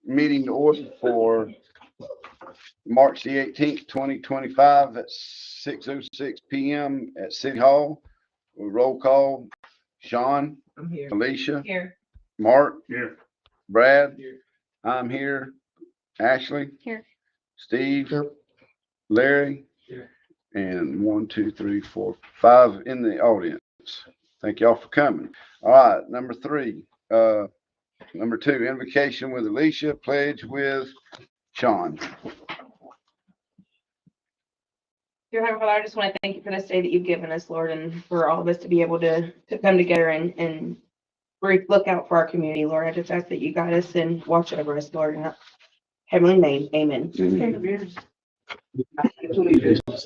meeting to order for March the 18th, 2025 at 6:06 PM at City Hall. Roll call. Sean, I'm here. Alicia, Here. Mark, Here. Brad, Here. I'm here. Ashley, Here. Steve, Here. Larry, Here. and 1, 2, 3, 4, 5 in the audience. Thank y'all for coming. All right, number 2, invocation with Alicia, pledge with Sean. Dear Heavenly Father, I just want to thank you for this day that you've given us, Lord, and for all of us to be able to come together and look out for our community, Lord. I just ask that you guide us and watch over us, Lord. In heavenly name, amen. Allegiance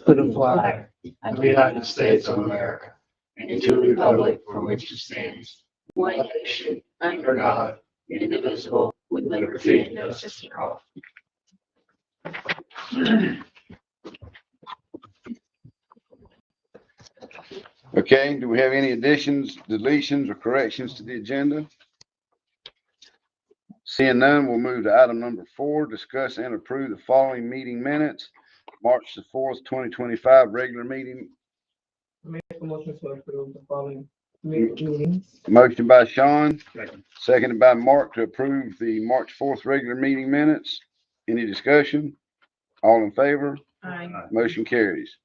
to the flag of the United States of America and to the republic for which it stands, one nation, under God, indivisible, with liberty and justice for all. Okay, do we have any additions, deletions, or corrections to the agenda? Seeing none, we'll move to item number 4, discuss and approve the following meeting minutes. March the 4th, 2025, regular meeting. Make a motion to approve the following meetings. Motion by Sean, Second. seconded by Mark to approve the March 4th regular meeting minutes. Any discussion? All in favor? Aye. Motion carries.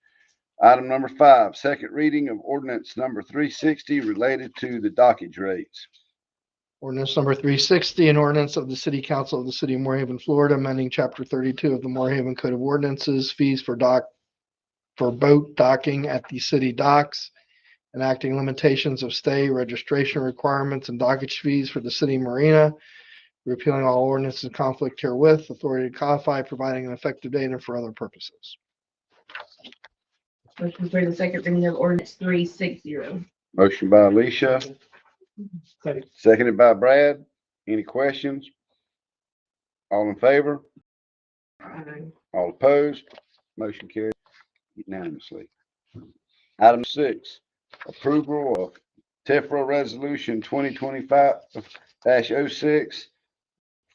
Item number 5, second reading of ordinance number 360 related to the dockage rates. Ordinance number 360, an ordinance of the City Council of the City of Moorhaven, Florida, amending Chapter 32 of the Moorhaven Code of Ordinances, fees for boat docking at the city docks, enacting limitations of stay, registration requirements, and dockage fees for the city marina, repealing all ordinances in conflict herewith, authority to codify, providing an effective date, and for other purposes. Motion for the second reading of ordinance 360. Motion by Alicia, Second. seconded by Brad. Any questions? All in favor? Aye. All opposed? Motion carried unanimously. Item 6, approval of TEFRA Resolution 2025-06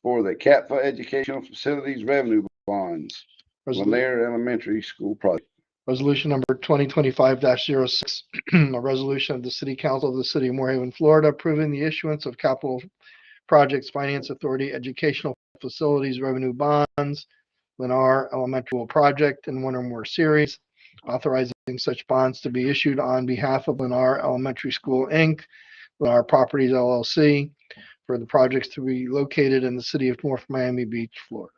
for the CAPFA Educational Facilities Revenue Bonds, Lanier Elementary School project. Resolution number 2025-06, a resolution of the City Council of the City of Moorhaven, Florida, approving the issuance of Capital Projects Finance Authority Educational Facilities Revenue Bonds, Lennar Elementary School Project in one or more series, authorizing such bonds to be issued on behalf of Lennar Elementary School, Inc., Lennar Properties, LLC, for the projects to be located in the city of North Miami Beach, Florida.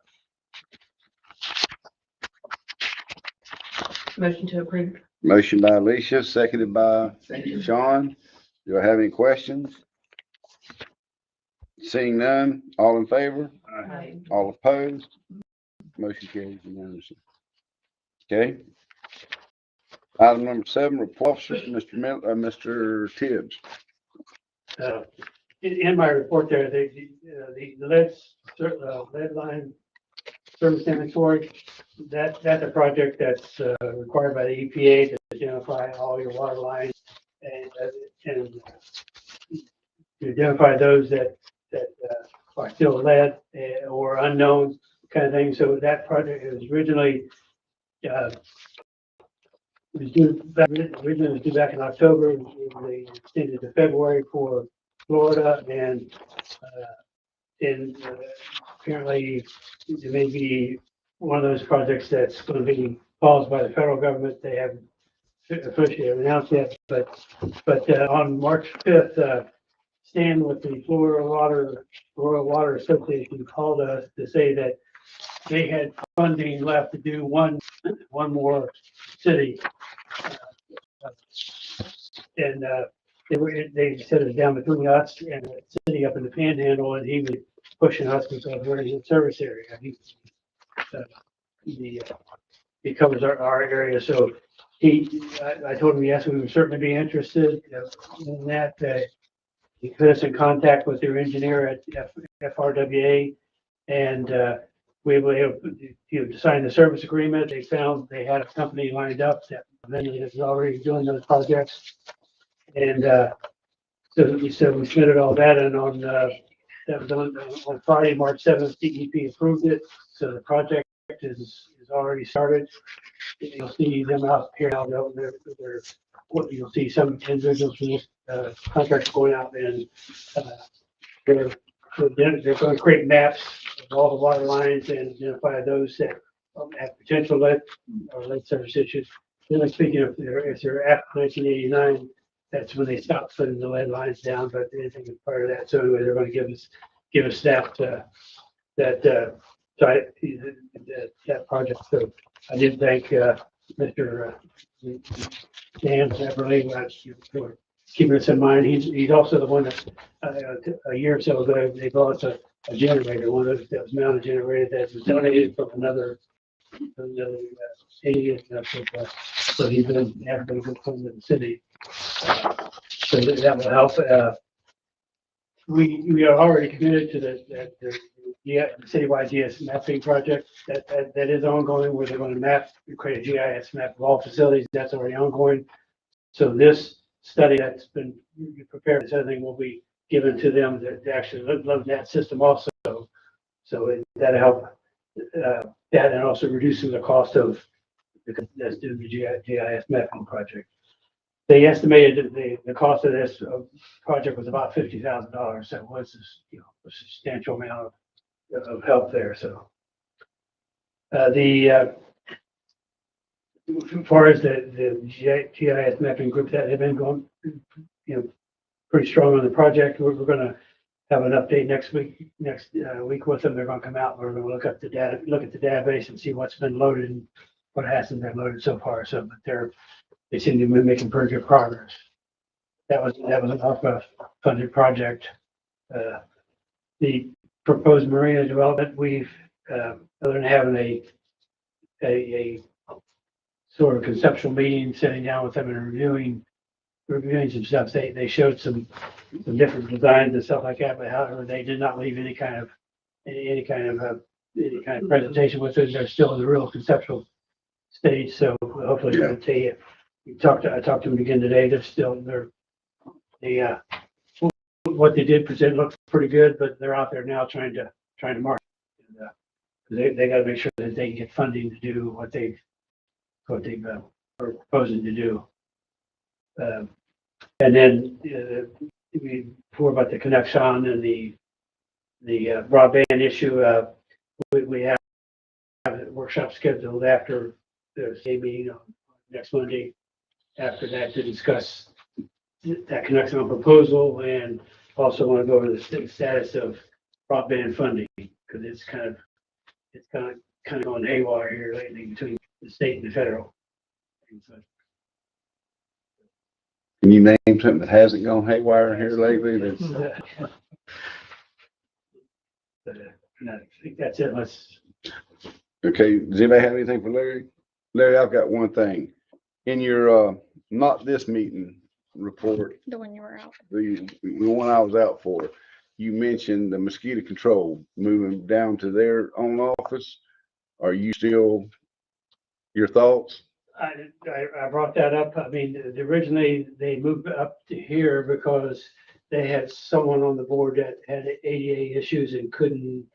Motion to approve. Motion by Alicia, seconded by Sean. Do I have any questions? Seeing none, all in favor? Aye. All opposed? Motion carries unanimously. Okay. Item number 7, report officers, Mr. Tibbs. In my report there, the lead line service inventory, that's a project that's required by the EPA to identify all your water lines and to identify those that are still lead or unknown kind of thing. So that project is originally originally was due back in October. They extended to February for Florida, and apparently it may be one of those projects that's going to be paused by the federal government. They haven't officially announced yet, but on March 5th, Stan with the Florida Water Association called us to say that they had funding left to do one more city. And they set it down between us and the city up in the Panhandle, and he was pushing us because we're in the service area. He covers our area, so I told him yes, we would certainly be interested in that. He put us in contact with their engineer at FRWA, and we were able to sign the service agreement. They found they had a company lined up that was already doing those projects. And so we submitted all that, and on that was on Friday, March 7th. DEP approved it, so the project is already started. You'll see them out here now. You'll see some individuals from this contract going out and they're going to create maps of all the water lines and identify those that have potential lead or lead service issues. Generally speaking, if they're after 1989, that's when they stop putting the lead lines down, but anything prior to that, so anyway, they're going to give us that project. So I did thank Mr. Dan Everly for keeping us in mind. He's also the one that a year or so ago, they bought us a generator, one of those that was mounted generator that was donated from another idiot. So he's been having a good fun with the city. So that will help. We are already committed to the citywide GIS mapping project that is ongoing, where they're going to create a GIS map of all facilities. That's already ongoing. So this study that's been prepared, this other thing will be given to them to actually load that system also. So that'll help that, and also reducing the cost of that's doing the GIS mapping project. They estimated that the cost of this project was about $50,000. That was a substantial amount of help there. So as far as the GIS mapping group that have been going, pretty strong on the project. We're going to have an update next week with them. They're going to come out and we're going to look at the database and see what's been loaded and what hasn't been loaded so far. So, but they seem to be making pretty good progress. That was an ARPA funded project. The proposed marina development, we've other than having a sort of conceptual meeting, sitting down with them and reviewing some stuff. They showed some different designs and stuff like that, but however, they did not leave any kind of presentation with it. They're still in the real conceptual stage. So hopefully, I talked to them again today. What they did present looks pretty good, but they're out there now trying to market. They got to make sure that they can get funding to do what they've are proposing to do. And then before about the connection and the broadband issue, we have a workshop scheduled after the state meeting on next Monday. After that, to discuss that connection proposal, and also want to go over the status of broadband funding, because it's kind of going haywire here lately between the state and the federal. Can you name something that hasn't gone haywire here lately? I think that's it. Okay, does anybody have anything for Larry? Larry, I've got one thing. In your, not this meeting report, The one you were out. the one I was out for, you mentioned the mosquito control moving down to their own office. Are you still, your thoughts? I brought that up. I mean, originally they moved up to here because they had someone on the board that had ADA issues and couldn't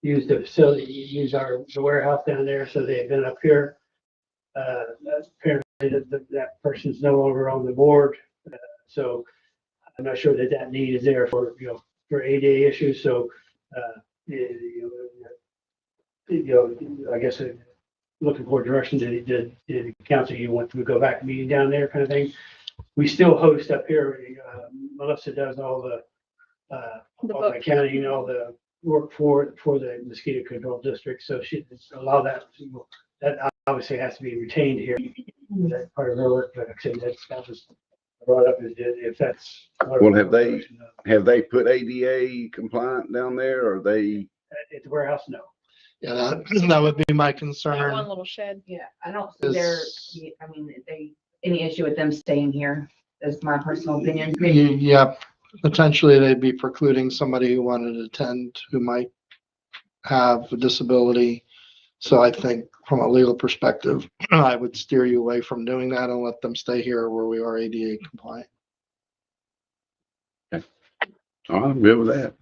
use the facility, use the warehouse down there. So they had been up here. Apparently that person's no longer on the board. So I'm not sure that need is there for ADA issues. So, I guess looking for direction to the council, you want to go back to meeting down there kind of thing. We still host up here. Melissa does all the accounting, all the work for the mosquito control district. So she allow that obviously has to be retained here. That's part of her work, but like I said, that was brought up if that's. Well, have they put ADA compliant down there, or they? At the warehouse, no. Yeah, that would be my That concern. one little shed. Yeah, I don't see any issue with them staying here, is my personal opinion. Yeah, potentially they'd be precluding somebody who wanted to attend who might have a disability. So I think from a legal perspective, I would steer you away from doing that and let them stay here where we are ADA compliant. Oh, I'm good with that.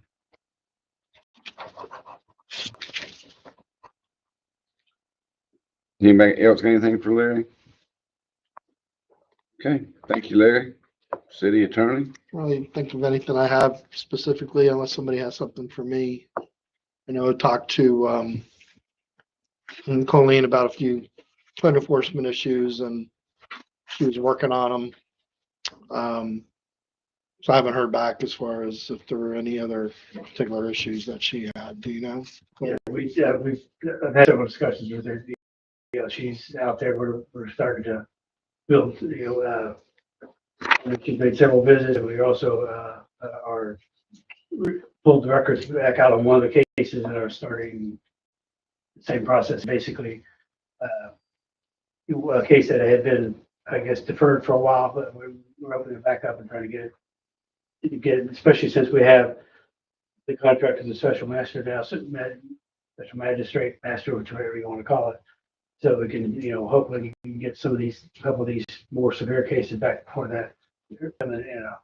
Anybody else got anything for Larry? Okay, thank you, Larry. City Attorney. Really think of anything I have specifically unless somebody has something for me. I know I talked to Colleen about a few code enforcement issues and she was working on them. So I haven't heard back as far as if there were any other particular issues that she had. Do you know? Yeah, I've had several discussions with her. You know, she's out there, we're starting to build, she's made several visits, and we also, are pulled the records back out on one of the cases that are starting the same process, basically. A case that had been, I guess, deferred for a while, but we're opening it back up and trying to get it, especially since we have the contract of the special master now, special magistrate, master, whichever you want to call it. So we can, hopefully we can get a couple of these more severe cases back before that, in a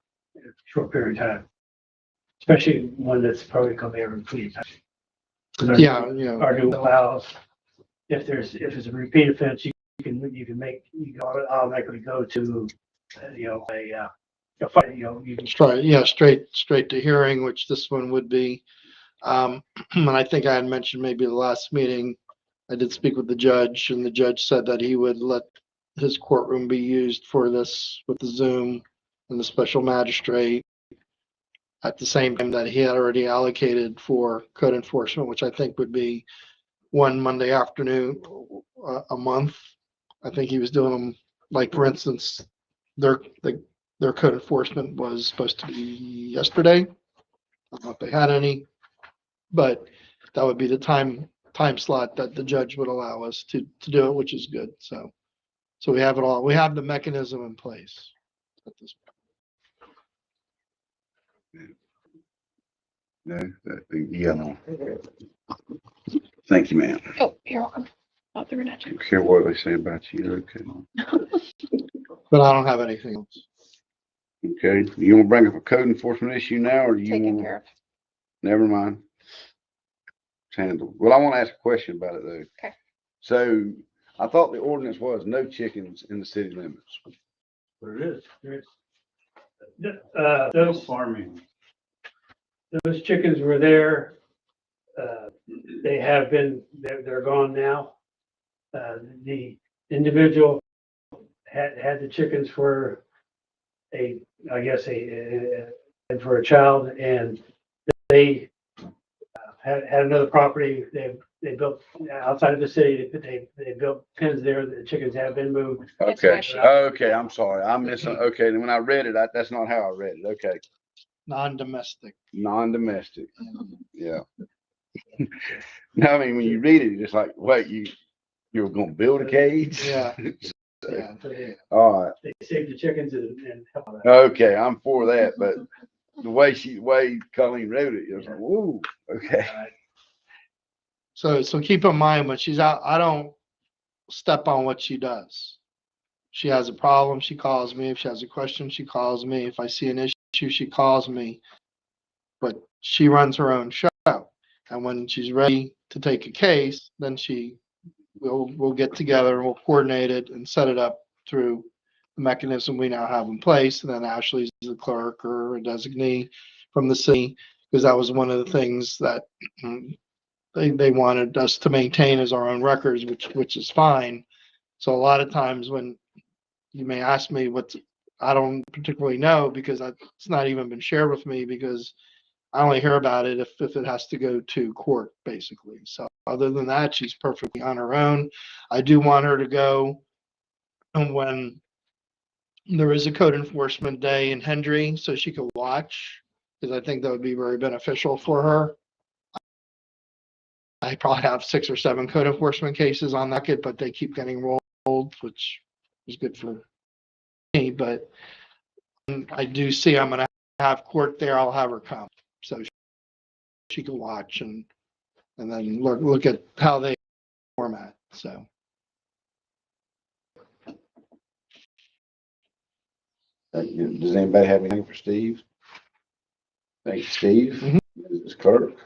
short period of time. Especially one that's probably going to be every fleet. Yeah, Our new allows, if it's a repeat offense, you can automatically go to, a fight, you can. straight to hearing, which this one would be. And I think I had mentioned maybe the last meeting, I did speak with the judge and the judge said that he would let his courtroom be used for this with the Zoom and the special magistrate at the same time that he had already allocated for code enforcement, which I think would be one Monday afternoon a month. I think he was doing them, like, for instance, their code enforcement was supposed to be yesterday. I don't know if they had any, but that would be the time slot that the judge would allow us to do it, which is good. So we have it all. We have the mechanism in place at this point. No. Thank you, ma'am. Oh, you're welcome. Not through that. Don't care what they say about you. Okay. But I don't have anything else. Okay. You want to bring up a code enforcement issue now, or do you Taken want? care of. Never mind. It's handled. Well, I want to ask a question about it though. Okay. So I thought the ordinance was no chickens in the city limits. There it is. Those farming. Those chickens were there. They have been, they're gone now. The individual had the chickens for for a child, and they had another property. They built outside of the city. They built pens there. The chickens have been moved. That's Okay. why she- Okay. I'm sorry. I'm missing. Okay. And when I read it, that's not how I read it. Okay. Non-domestic. Non-domestic. Yeah. No, I mean, when you read it, it's like, wait, you're going to build a cage? Yeah. Yeah. All right. They saved the chickens and helped out. Okay. I'm for that. But the way Colleen wrote it, it was like, whoa. Okay. So keep in mind when she's out, I don't step on what she does. She has a problem, she calls me. If she has a question, she calls me. If I see an issue, she calls me. But she runs her own show. And when she's ready to take a case, then we'll get together and we'll coordinate it and set it up through the mechanism we now have in place. And then Ashley's the clerk or a designee from the city, because that was one of the things that they wanted us to maintain as our own records, which is fine. So a lot of times when you may ask me I don't particularly know, because it's not even been shared with me, because I only hear about it if it has to go to court, basically. So other than that, she's perfectly on her own. I do want her to go and when there is a code enforcement day in Hendry, so she could watch, because I think that would be very beneficial for her. I probably have 6 or 7 code enforcement cases on that kit, but they keep getting rolled, which is good for me. But I do see I'm going to have court there. I'll have her come so she can watch and then look at how they format. So Does anybody have anything for Steve? Thank you, Steve. Mhm. Mrs. Clerk,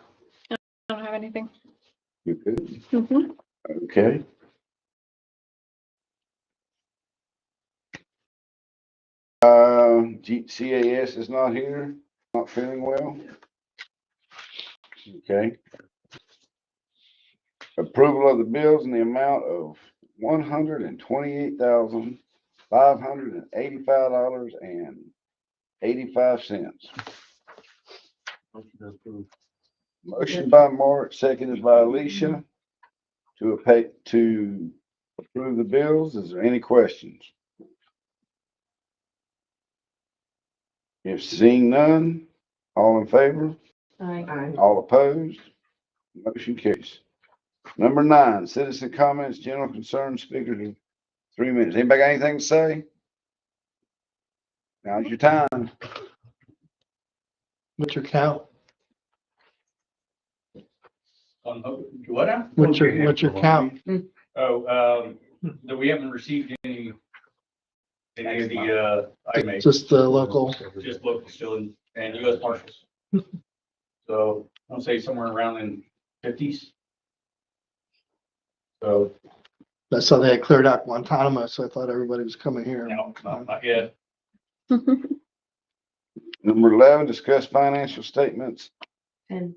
I don't have anything. you good? Mhm. Okay. CAS is not here, not feeling well. Okay. Approval of the bills in the amount of $128,585.85. Motion by Mark, seconded by Alicia to approve the bills. Is there any questions? If seeing none, all in favor? Aye. All opposed? Motion carries. Number 9, citizen comments, general concerns, speakers, 3 minutes. Anybody got anything to say? Now's your time. What's your count? What now? What's your count? That we haven't received any of the, IMA, Just the local. just local still and US Marshals. So I'll say somewhere around in 50s. So, I saw they had cleared out Guantanamo, so I thought everybody was coming here. no, not yet. Number 11, discuss financial statements. And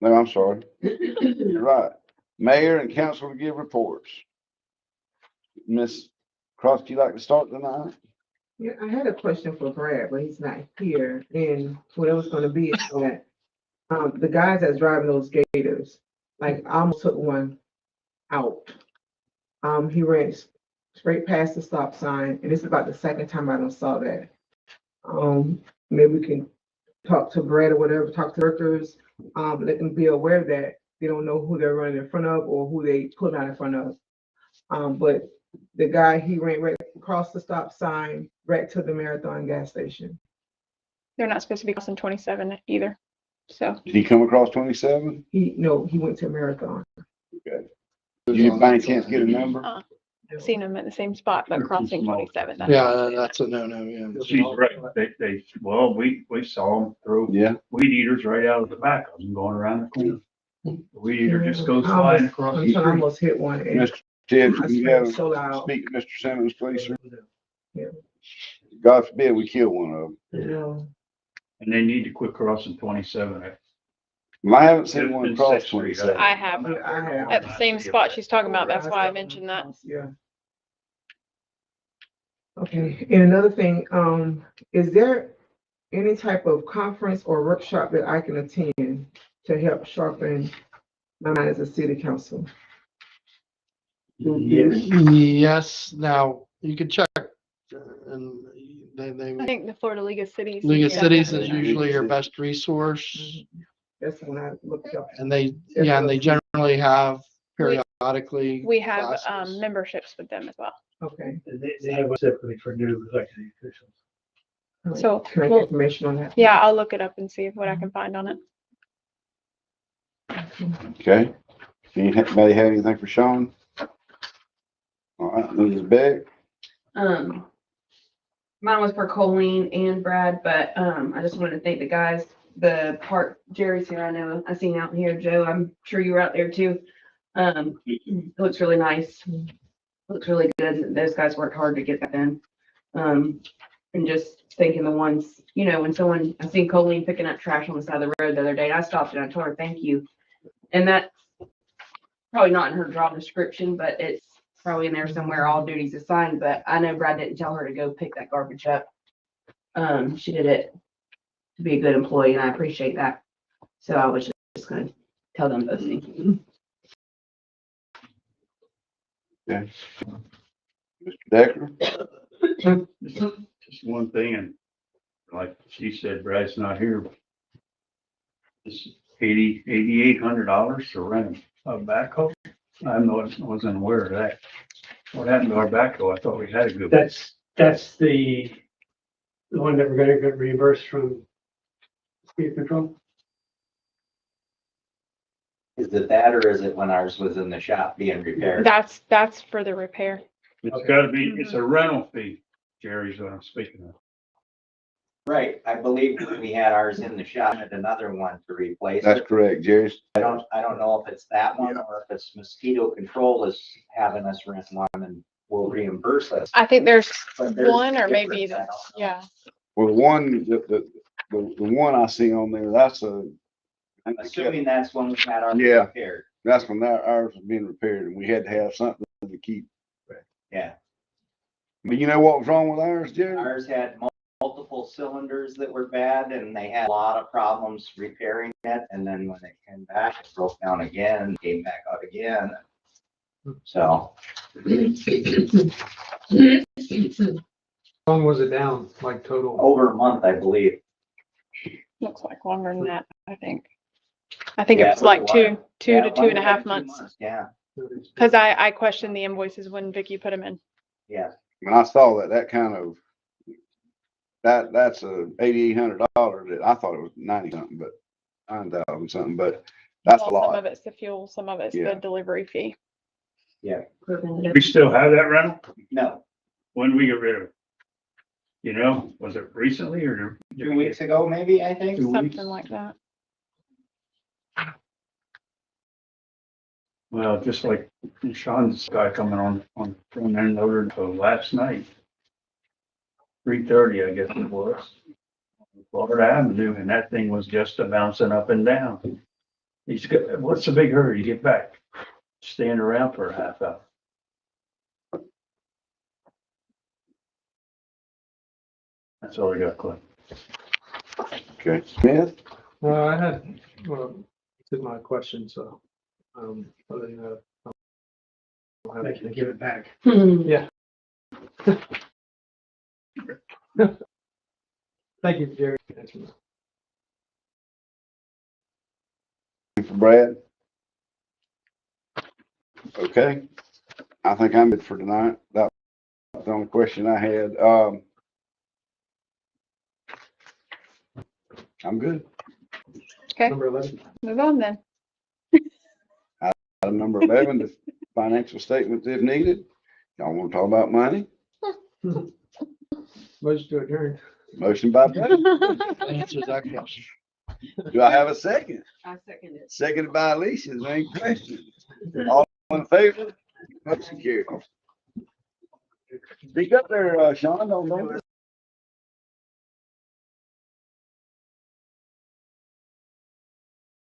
No, I'm sorry. You're right. Mayor and council to give reports. Ms. Cross, do you like to start tonight? Yeah, I had a question for Brad, but he's not here. And what it was gonna be is that, the guys that's driving those gators, like I almost took one out. He ran straight past the stop sign, and this is about the second time I done saw that. Maybe we can talk to Brad or whatever, talk to workers, let them be aware that they don't know who they're running in front of or who they put out in front of. But the guy, he ran right across the stop sign, right to the Marathon gas station. They're not supposed to be crossing 27 either. So Did he come across 27? He went to Marathon. Did you by any chance get a number? seen them at the same spot, but crossing 27. Yeah, that's a no-no, yeah. She's right. We saw them throw Yeah. weed eaters right out of the back of them going around the corner. The weed eater just goes I flying almost- across I the street. almost hit one. And Mr. Tibbs, I can you screamed have, so loud. speak to Mr. Simmons, please, sir? Yeah. God forbid we kill one of them. You know, And they need to quit crossing 27. Well, I haven't seen one In cross Sixth Street. 27. I have I have. at the same spot she's talking about. That's why I mentioned that. Yeah. Okay, and another thing, is there any type of conference or workshop that I can attend to help sharpen my mind as a city council? Yes, now, you can check, and I they, think the Florida League of Cities. League of yeah. Cities is usually your best resource, That's when I looked up. and they generally have periodically. We have classes. memberships with them as well. Okay. They have one separately for new elected officials. All right. So, Can I well, get information on that? Yeah, I'll look it up and see what I can find on it. Okay. Anybody have anything for Sean? All right, Mrs. Beck. Mine was for Colleen and Brad, but, I just wanted to thank the guys, Jerry's here, I know, I seen out here, Joe, I'm sure you were out there too. It looks really nice, looks really good, those guys worked hard to get that done. And just thanking the ones, when I seen Colleen picking up trash on the side of the road the other day, and I stopped and I told her, thank you. And that's probably not in her job description, but it's probably in there somewhere, all duties assigned, but I know Brad didn't tell her to go pick that garbage up. She did it to be a good employee, and I appreciate that. So I was just gonna tell them those things. Okay. Mr. Decker. Just one thing, and like she said, Brad's not here. But this $8,800 to rent a backhoe. Wasn't aware of that. What happened to our backhoe? I thought we had a good one. That's the one that we're gonna get reimbursed from speed control. Is it that, or is it when ours was in the shop being repaired? That's for the repair. It's gotta be, it's a rental fee, Jerry's what I'm speaking of. Right, I believe we had ours in the shop and another one to replace That's it. correct, Jerry. I don't know if it's that one or if it's mosquito control is having us rent one and will reimburse us. I think there's But there's one or a maybe, difference, I don't know. yeah. Well, the one I see on there, that's I'm assuming that's when we had our Yeah. repaired. that's when ours was being repaired and we had to have something to keep. Yeah, But you know what was wrong with ours, Jerry? ours had multiple cylinders that were bad and they had a lot of problems repairing it. And then when it came back, it broke down again, came back out again. So How long was it down, like total? over a month, I believe. Looks like longer than that, I think. I think Yeah, it was like a while. two Yeah, to one 2.5 to 2 months. Yeah, Cause I questioned the invoices when Vicky put them in. yeah. When I saw that kind of, that's $8,800 that I thought it was 90 something, but 9,000 something, but that's a Well, some lot. of it's the fuel, some of it's Yeah. the delivery fee. We still have that rental? No, When we get rid of it? You know, was it recently or? 2 weeks ago, maybe, I think. 2 weeks? Something like that. Well, just like Sean's guy coming on front end loader until last night. 3:30, I guess it was. Florida Avenue, and that thing was just a bouncing up and down. He's got, what's the big hurry to get back? Stand around for a half hour. That's all I got, Cliff. Okay. Smith? Well, I had, well, took my question, so, other than that. I don't have They can anything. give it back. Thank you, Jerry. For Brad? Okay. I think I'm good for tonight. That was the only question I had. I'm good. Okay, Number 11. move on then. Item number 11, the financial statements if needed. Y'all want to talk about money? Motion to adjourn. Motion by Brad. Answers that question. Do I have a second? I second it. Seconded by Alicia. Is there any questions? All in favor? Motion carried. Speak up there, Sean. Don't